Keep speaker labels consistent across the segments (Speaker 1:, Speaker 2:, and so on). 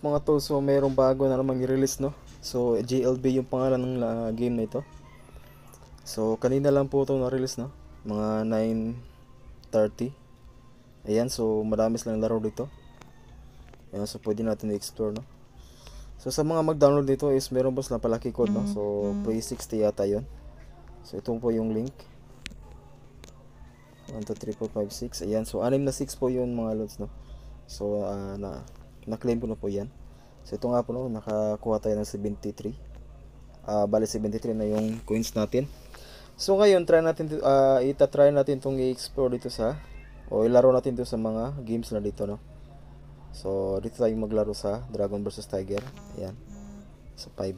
Speaker 1: mga tol, so mayroong bago na namang i-release, no? So JLB yung pangalan ng game na ito. So kanina lang po ito na-release, no? Mga 9:30. Ayan, so marami silang laro dito. Ayan, so pwede natin i-explore, no? So sa mga mag-download dito is meron po silang palaki code, no? So pre 60 yata yun. So ito po yung link. 1, 2, 3, 4, 5, 6. Ayan, so 6 na 6 po yun mga lods, no? So na-claim ko na po yan. So ito nga po, no, nakakuha tayo ng 73. Bali 73 na yung coins natin. So ngayon try natin itatry natin tong i-explore dito o ilaro natin dito sa mga games na dito, no. So dito tayo maglaro sa Dragon vs Tiger. Ayan. Sa 5.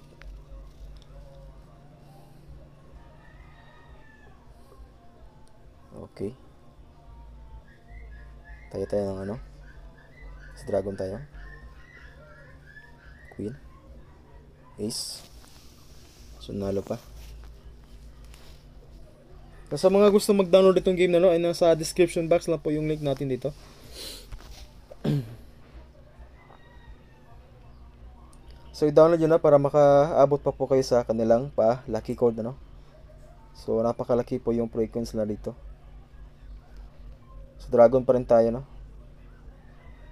Speaker 1: Okay. Tayo ng ano? Sa Dragon tayo. Queen. Ace. So nalo pa. So, sa mga gusto mag-download itong game na, no, ay nasa description box lang po yung link natin dito. So i-download nyo na para makaabot pa po kayo sa kanilang lucky code, no. So napakalaki po yung frequency na dito. So Dragon pa rin tayo, no.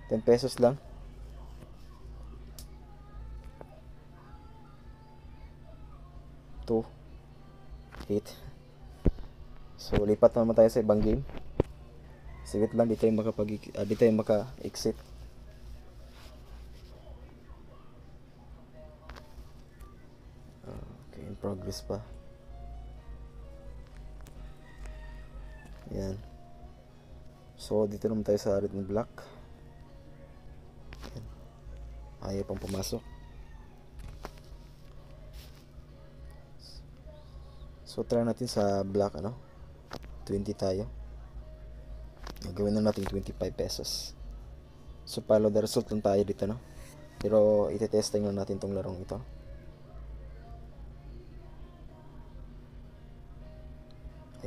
Speaker 1: 10 pesos lang. Two. 8. So lipat naman tayo sa ibang game. Sigit lang, di tayo maka-exit. Okay, in progress pa. Yan. So dito naman tayo sa red and black. Yan. Ayaw pang pumasok. So try natin sa black, ano, 20 tayo. Gagawin na natin 25 pesos. So follow the result lang tayo dito, no. Pero itetesting lang natin tong larong ito.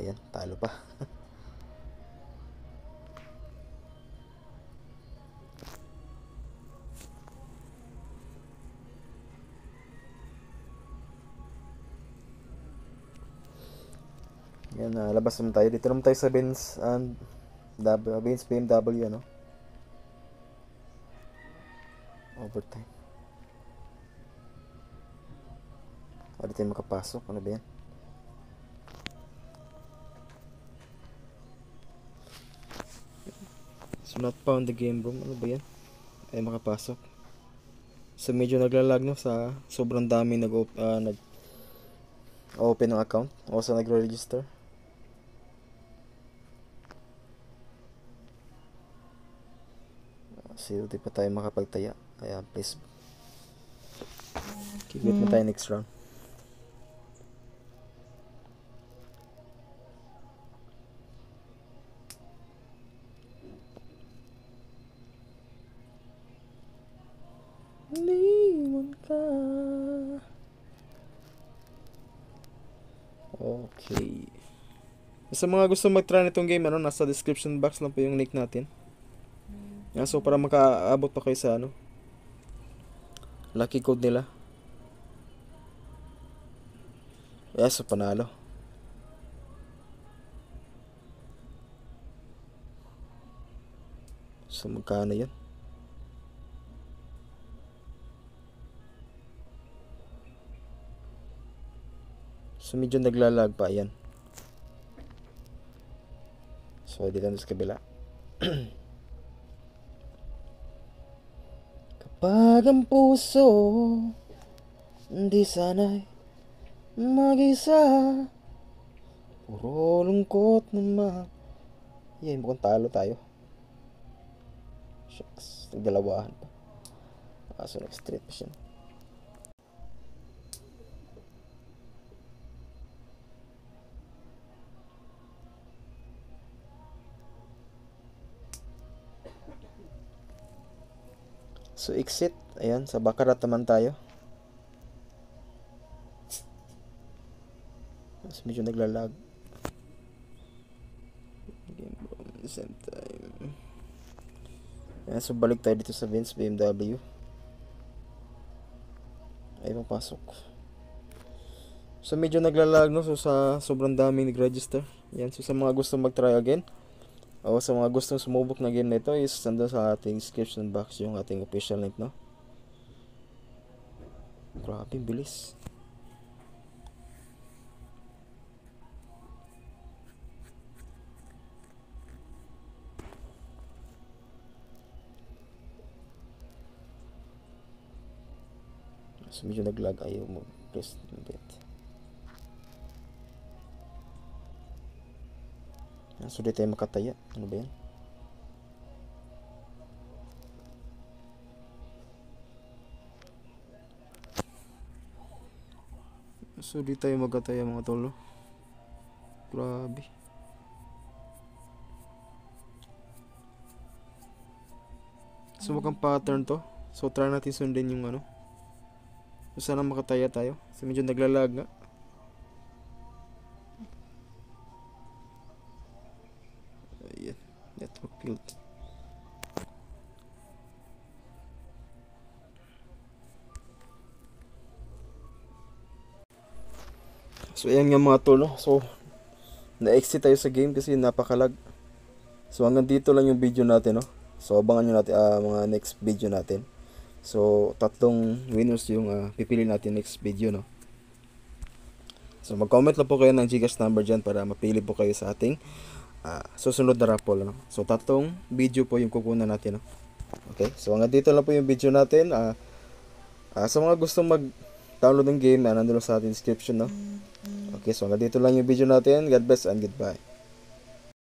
Speaker 1: Ayan, talo pa. Yan, labas naman tayo. Dito naman tayo sa Benz BMW, ano. Overtime. Dito tayo makapasok. Ano ba yan? So not found the game room. Ano ba yan? Ay makapasok. So medyo naglalag, no, sa sobrang dami nag-open ng account o sa nagre-register. So di pa tayo makapagtaya. Kaya please kikit mo tayo next round. Liwan ka. Okay. Sa mga gusto mag-try nitong game, ano, nasa description box lang po yung link natin. Yan, so para makaabot pa kayo sa, ano, lucky code nila. Yes, so panalo. So magkano yun? So medyo naglalag pa, yan. So dito na sa kabila. Kapag ang puso hindi sanay mag-isa, puro lungkot naman. Yan, mukhang talo tayo. Shucks, nagdalawahan pa. So nag-straight pa siya. So exit, ayan, sa baccarat naman tayo. So medyo naglalag. Game room, same time. Ayan, so balik tayo dito sa Vince BMW. ay papasok. So medyo naglalag, no, so sa sobrang daming nag-register. Yan, so sa mga gusto mag-try again o sa mga gustong sumubok na game nito is nandun sa ating description box yung ating official link, no. Grabe, bilis. So medyo naglag, ayaw mo press ng bit. So di tayo makataya. Ano ba yan? So di tayo magkataya mga tolo. Grabe. So mukhang pattern to. So try natin sundin yung ano. So sana makataya tayo. So medyo naglalag nga. Ayan. Network field. So ayan nga mga tol, no? So na-exit tayo sa game kasi napakalag. So hanggang dito lang yung video natin, no? So abangan nyo natin mga next video natin. So 3 winners yung pipili natin next video, no? So mag-comment lang po kayo ng Gcash number dyan para mapili po kayo sa ating susunod na raffle, no? So 3 video po yung kukunan natin, no? Okay, so hanggang dito lang po yung video natin. Sa mga gustong mag-download ng game, nandun sa ating description, no? Okay, so hanggang dito lang yung video natin. God bless and goodbye.